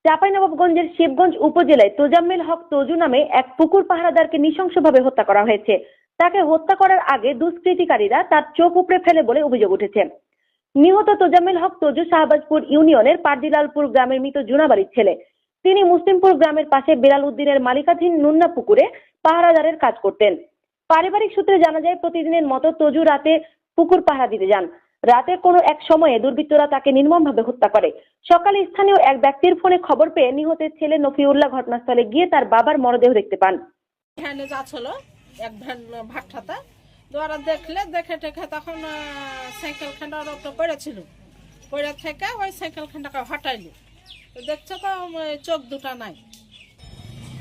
চাঁপাইনবাবগঞ্জের শিবগঞ্জ উপজেলায় তোজাম্মেল হক তজু নামে এক পুকুর পাহারাদারকে নৃশংসভাবে হত্যা করা হয়েছে। তাকে হত্যা করার আগে দুষ্কৃতিকারীরা তার চোখ উপড়ে ফেলে বলে অভিযোগ উঠেছে। নিহত তোজাম্মেল হক তজু শাহবাজপুর ইউনিয়নের পারদিলালপুর গ্রামের মৃত জুনাবাড়ির ছেলে। তিনি মুসলিমপুর গ্রামের পাশে বেলাল উদ্দিনের মালিকাধীন নুন্না পুকুরে পাহারাদারের কাজ করতেন। পারিবারিক সূত্রে জানা যায়, প্রতিদিনের মতো তজু রাতে পুকুর পাহারা দিতে যান। রাতের কোনো এক সময়ে দুর্বৃত্তরা তাকে নির্মমভাবে হত্যা করে। সকালে স্থানীয় এক ব্যক্তির ফোনে খবর পেয়ে নিহতের ছেলে নফিউল্লাহ ঘটনাস্থলে গিয়ে তার বাবার মরদেহ দেখতে পান। এখানে যাচ্ছিল এক ভ্যান ভাট্টাতে, ওরা দেখে টেখে তখন সাইকেল খান্ডার ওপরে পড়েছিল, পড়ে থেকে ওই সাইকেল খান্ডাকে হটাইলো, তো দেখছো তো চোখ দুটা নাই।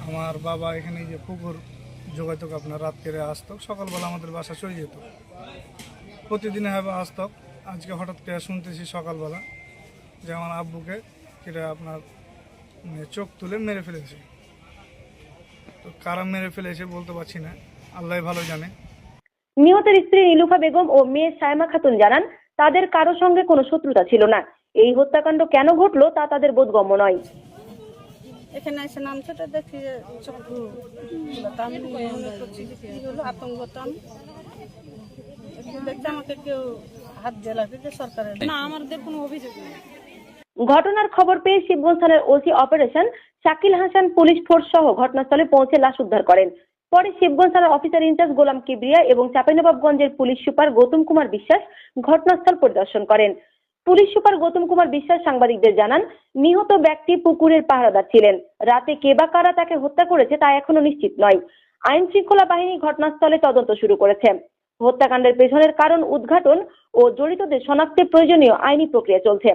আমার বাবা এখানে যে পুকুর যোগাইতো, আপনার রাত করে আসতো, সকালবেলা আমাদের বাসা চলে যেত, প্রতিদিনে হবে আসতো। আজকে হঠাৎ করে শুনতেছি সকালবেলা যে আমার আব্বুকে এটা আপনার চোখ তুলে মেরে ফেলেছে। তো কারা মেরে ফেলেছে বলতে পারছি না, আল্লাহ ভালো জানে। নিহতের স্ত্রী নীলুফা বেগম ও মেয়ে সায়মা খাতুন জানান, তাদের কারো সঙ্গে কোনো শত্রুতা ছিল না। এই হত্যাকাণ্ড কেন ঘটলো তা তাদের বোধগম্য নয়। এখানে এসে নামছে দেখি আতঙ্ক, দেখছি আমাকে কেউ হাত জেলাতে যে সরকারের না, আমাদের কোনো অভিযোগ নেই। ঘটনার খবর পেয়ে শিবগঞ্জ থানার OC operation Shakil Hasan police force সহ ঘটনাস্থলে পৌঁছে লাশ উদ্ধার করেন। পরে শিবগঞ্জ থানার অফিসার ইনচার্জ গোলাম কিবরিয়া এবং চাঁপাইনবাবগঞ্জের পুলিশ সুপার গৌতম কুমার বিশ্বাস ঘটনাস্থল পরিদর্শন করেন। পুলিশ সুপার গৌতম কুমার বিশ্বাস সাংবাদিকদের জানান, নিহত ব্যক্তি পুকুরের পাহারাদার ছিলেন। রাতে কে বা কারা তাকে হত্যা করেছে তা এখনো নিশ্চিত নয়। আইন শৃঙ্খলা বাহিনী ঘটনাস্থলে তদন্ত শুরু করেছে। হত্যাকাণ্ডের পেছনের কারণ উদ্ঘাটন ও জড়িতদের শনাক্তে প্রয়োজনীয় আইনি প্রক্রিয়া চলছে।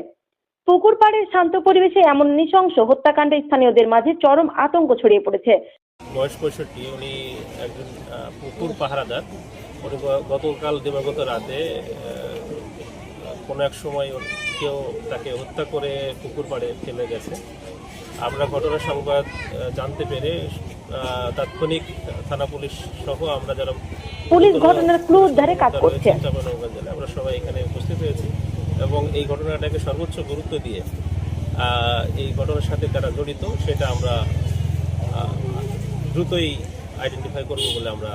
পুকুর পাড়ের শান্ত পরিবেশে এমন নৃশংস হত্যাকাণ্ডে স্থানীয়দের মাঝে চরম আতঙ্ক ছড়িয়ে পড়েছে। বয়স 65, উনি একজন পুকুর পাহারাদার। উনি গতকাল দিবাগত রাতে কোনো এক সময় কেউ তাকে হত্যা করে পুকুর পাড়ে ফেলে গেছে। আমরা ঘটনার সংবাদ জানতে পেরে তাৎক্ষণিক থানা পুলিশ সহ আমরা যারা পুলিশ ঘটনার ক্লু উদ্ধারে কাজ করছে, আমরা সবাই এখানে উপস্থিত হয়েছি এবং এই ঘটনাটাকে সর্বোচ্চ গুরুত্ব দিয়ে এই ঘটনার সাথে যারা জড়িত সেটা আমরা দ্রুতই আইডেন্টিফাই করব বলে আমরা